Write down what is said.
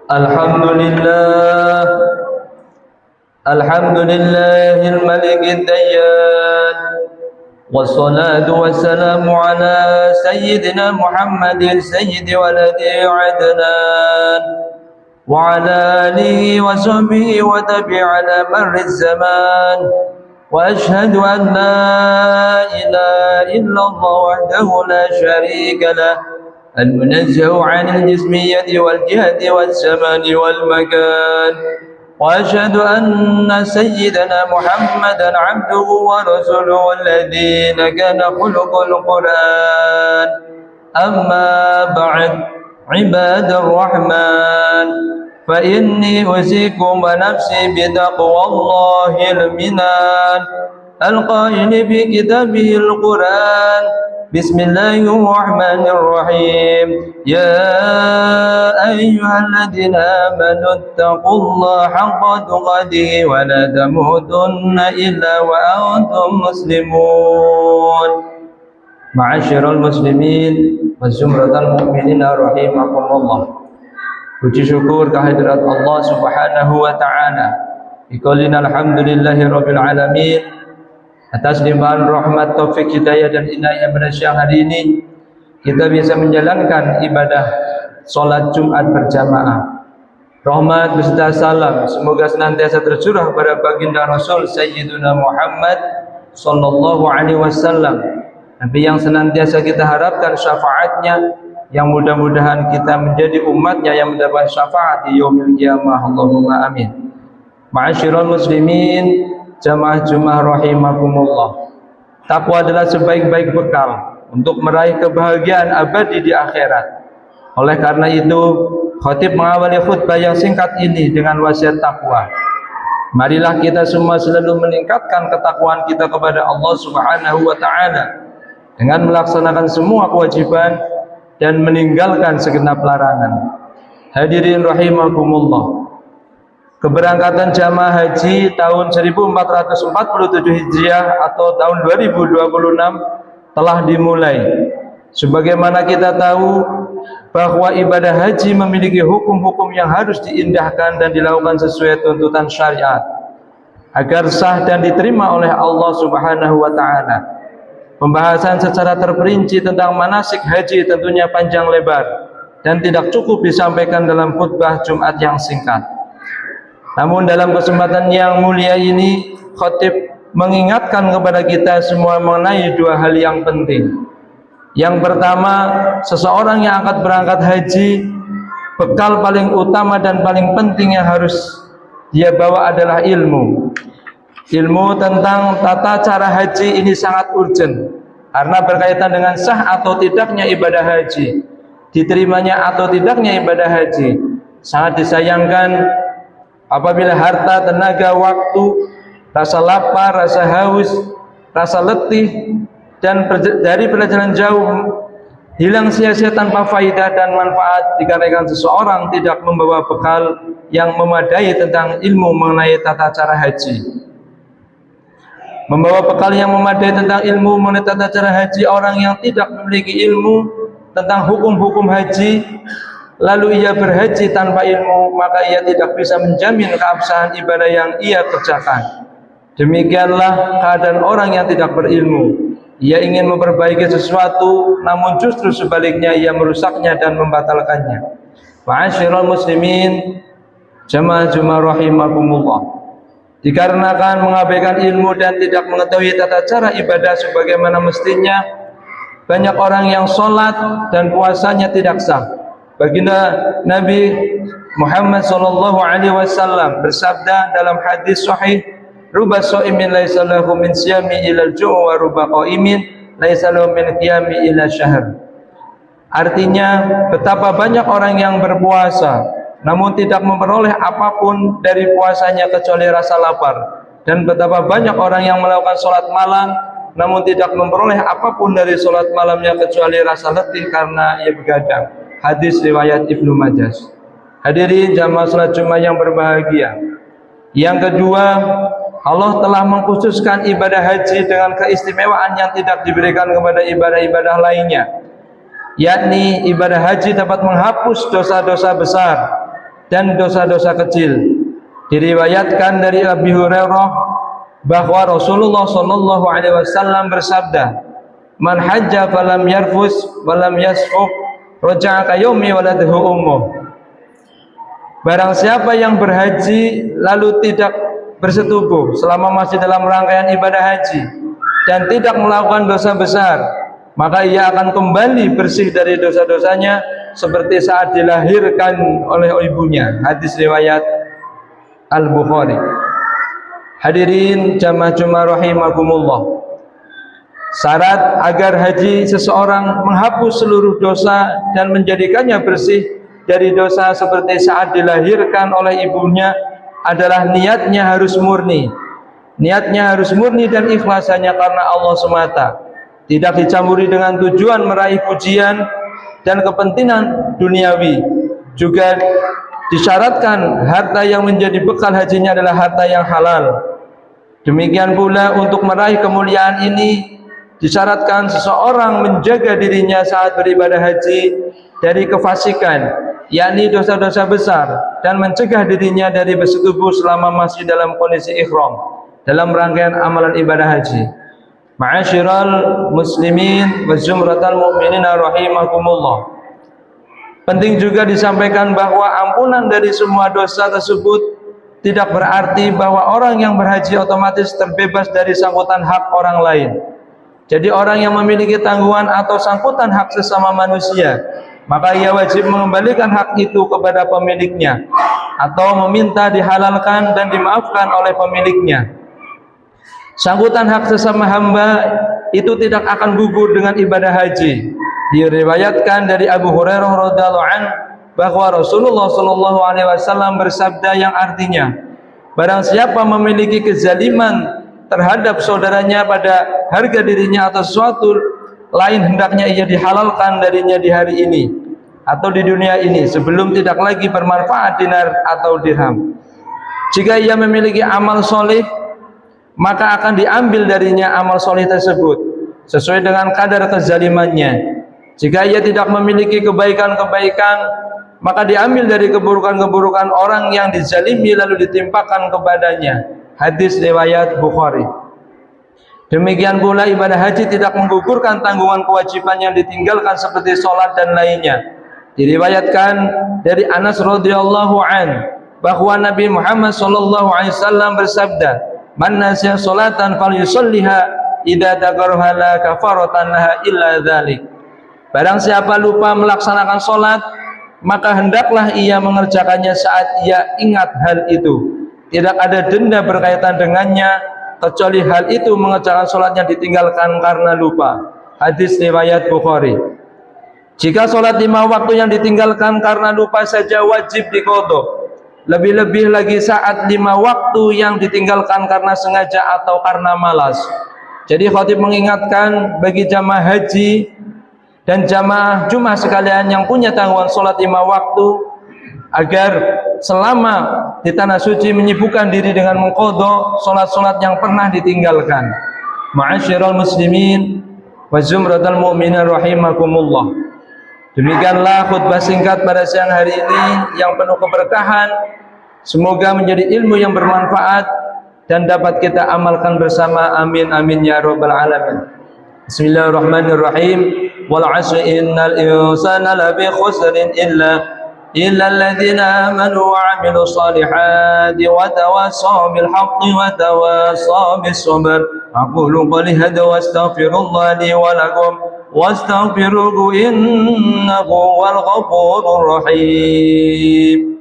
Alhamdulillah, Alhamdulillahil Malik Dayyan, wassalatu wassalamu ala Sayyidina Muhammadin Sayyidi waladi Adnan, wa ala alihi wa sahbihi wa tabi' ala marri zaman. Wa ashhadu an la ilaha illallah wahdahu la sharika lah, المنزه عن الجسمية والجهة والزمان والمكان. وأشهد أن سيدنا محمدا عبده ورسوله الذين كان خلق القرآن. أما بعد، عباد الرحمن، فإني أوصيكم ونفسي بتقوى الله المنان القائل في كتابه القرآن: بسم الله الرحمن الرحيم. يا أيها الذين آمنوا اتقوا الله حق تقاته ولا تموتن إلا وأنتم مسلمون. معاشر المسlimin wa zumratal mu'minin rahimakumullah. Puji syukur kehadirat Allah Subhanahu wa taala. Biqaulina alhamdulillahi rabbil alamin. Atas limpahan rahmat, taufik, hidayah dan inayah pada siang hari ini kita bisa menjalankan ibadah salat Jumat berjamaah. Rahmat beserta salam semoga senantiasa tercurah pada baginda Rasul Sayyiduna Muhammad sallallahu alaihi wasallam, Nabi yang senantiasa kita harapkan syafaatnya, yang mudah-mudahan kita menjadi umatnya yang mendapat syafaat di yaumil qiyamah. Allahumma amin. Ma'asyiral muslimin, jamaah Jumat rahimakumullah. Takwa adalah sebaik-baik bekal untuk meraih kebahagiaan abadi di akhirat. Oleh karena itu, khatib mengawali khutbah yang singkat ini dengan wasiat takwa. Marilah kita semua selalu meningkatkan ketakwaan kita kepada Allah Subhanahu wa taala dengan melaksanakan semua kewajiban dan meninggalkan segenap larangan. Hadirin rahimakumullah. Keberangkatan jamaah haji tahun 1447 Hijriah atau tahun 2026 telah dimulai. Sebagaimana kita tahu bahwa ibadah haji memiliki hukum-hukum yang harus diindahkan dan dilakukan sesuai tuntutan syariat agar sah dan diterima oleh Allah Subhanahu wa taala. Pembahasan secara terperinci tentang manasik haji tentunya panjang lebar dan tidak cukup disampaikan dalam khutbah Jumat yang singkat. Namun dalam kesempatan yang mulia ini, khatib mengingatkan kepada kita semua mengenai dua hal yang penting. Yang pertama, seseorang yang akan berangkat haji, bekal paling utama dan paling penting yang harus dia bawa adalah ilmu. Ilmu tentang tata cara haji ini sangat urgent karena berkaitan dengan sah atau tidaknya ibadah haji, diterimanya atau tidaknya ibadah haji. Sangat disayangkan apabila harta, tenaga, waktu, rasa lapar, rasa haus, rasa letih dan dari perjalanan jauh hilang sia-sia tanpa faidah dan manfaat dikarenakan seseorang tidak membawa bekal yang memadai tentang ilmu mengenai tata cara haji. Membawa bekal yang memadai tentang ilmu mengenai tata cara haji, orang yang tidak memiliki ilmu tentang hukum-hukum haji lalu ia berhaji tanpa ilmu, maka ia tidak bisa menjamin keabsahan ibadah yang ia kerjakan. Demikianlah keadaan orang yang tidak berilmu. Ia ingin memperbaiki sesuatu, namun justru sebaliknya ia merusaknya dan membatalkannya. Ma'asyiral muslimin, jamaah Jumat rahimakumullah. Dikarenakan mengabaikan ilmu dan tidak mengetahui tata cara ibadah sebagaimana mestinya, banyak orang yang sholat dan puasanya tidak sah. Baginda Nabi Muhammad sallallahu alaihi wasallam bersabda dalam hadis sahih, "Ruba shaimin laisa lahu min siyami ila al-ju' wa ruba qaimin laisa lahu min qiyami ila syahr." Artinya, betapa banyak orang yang berpuasa namun tidak memperoleh apapun dari puasanya kecuali rasa lapar, dan betapa banyak orang yang melakukan salat malam namun tidak memperoleh apapun dari salat malamnya kecuali rasa letih karena ia begadang. Hadis riwayat Ibnu Majah. Hadirin jamaah salat Jumat yang berbahagia. Yang kedua, Allah telah mengkhususkan ibadah haji dengan keistimewaan yang tidak diberikan kepada ibadah-ibadah lainnya, yakni ibadah haji dapat menghapus dosa-dosa besar dan dosa-dosa kecil. Diriwayatkan dari Abi Hurairah bahwa Rasulullah sallallahu alaihi wasallam bersabda, "Man hajja falam yarfus walam yasfuq, raja'a ka yaumi waladhu ummuh." Barang siapa yang berhaji lalu tidak bersetubuh selama masih dalam rangkaian ibadah haji dan tidak melakukan dosa besar, maka ia akan kembali bersih dari dosa-dosanya seperti saat dilahirkan oleh ibunya. Hadis riwayat Al-Bukhari. Hadirin jamaah Jumat rahimakumullah, syarat agar haji seseorang menghapus seluruh dosa dan menjadikannya bersih dari dosa seperti saat dilahirkan oleh ibunya adalah niatnya harus murni. Niatnya harus murni dan ikhlas hanya karena Allah semata, tidak dicampuri dengan tujuan meraih pujian dan kepentingan duniawi. Juga disyaratkan harta yang menjadi bekal hajinya adalah harta yang halal. Demikian pula untuk meraih kemuliaan ini disyaratkan seseorang menjaga dirinya saat beribadah haji dari kefasikan, yakni dosa-dosa besar, dan mencegah dirinya dari bersetubuh selama masih dalam kondisi ihram dalam rangkaian amalan ibadah haji. Ma'asyiral muslimin wa zumratal mu'minina rahimakumullah. Penting juga disampaikan bahwa ampunan dari semua dosa tersebut tidak berarti bahwa orang yang berhaji otomatis terbebas dari sangkutan hak orang lain. Jadi orang yang memiliki tanggungan atau sangkutan hak sesama manusia, maka ia wajib mengembalikan hak itu kepada pemiliknya atau meminta dihalalkan dan dimaafkan oleh pemiliknya. Sangkutan hak sesama hamba itu tidak akan gugur dengan ibadah haji. Diriwayatkan dari Abu Hurairah radhiyallahu anhu bahwa Rasulullah sallallahu alaihi wasallam bersabda yang artinya, barang siapa memiliki kezaliman terhadap saudaranya pada harga dirinya atau sesuatu lain, hendaknya ia dihalalkan darinya di hari ini atau di dunia ini sebelum tidak lagi bermanfaat dinar atau dirham. Jika ia memiliki amal soleh, maka akan diambil darinya amal soleh tersebut sesuai dengan kadar kezalimannya. Jika ia tidak memiliki kebaikan-kebaikan, maka diambil dari keburukan-keburukan orang yang dizalimi lalu ditimpakan kepadanya. Hadis riwayat Bukhari. Demikian pula ibadah haji tidak menggugurkan tanggungan kewajiban yang ditinggalkan seperti sholat dan lainnya. Diriwayatkan dari Anas radhiyallahu an bahwa Nabi Muhammad sallallahu alaihi wasallam bersabda, "Man nasiya sholatan falyusalliha idza dzakaraha la kafaratan laha illa dzalik." Barang siapa lupa melaksanakan sholat, maka hendaklah ia mengerjakannya saat ia ingat hal itu. Tidak ada denda berkaitan dengannya kecuali hal itu mengerjakan sholatnya ditinggalkan karena lupa. Hadis riwayat Bukhari. Jika sholat 5 waktu yang ditinggalkan karena lupa saja wajib diqodho, lebih-lebih lagi saat 5 waktu yang ditinggalkan karena sengaja atau karena malas. Jadi khatib mengingatkan bagi jamaah haji dan jamaah Jumat sekalian yang punya tanggungan sholat 5 waktu agar selama di tanah suci menyibukkan diri dengan mengqadha sholat-sholat yang pernah ditinggalkan. Ma'asyiral muslimin wa zumratal mu'minin rahimakumullah. Demikianlah khutbah singkat pada siang hari ini yang penuh keberkahan. Semoga menjadi ilmu yang bermanfaat dan dapat kita amalkan bersama. Amin amin ya rabbal alamin. Bismillahirrahmanirrahim. Wal 'asri innal insana lafi khusrin illa alladzina amanu wa 'amilus solihati wa tawassaw bil haqqi wa tawassaw bis sabr. Aqulu qali hadza wa astaghfirullah li wa lakum wastaghfiruhu innahu wal ghafurur rahim.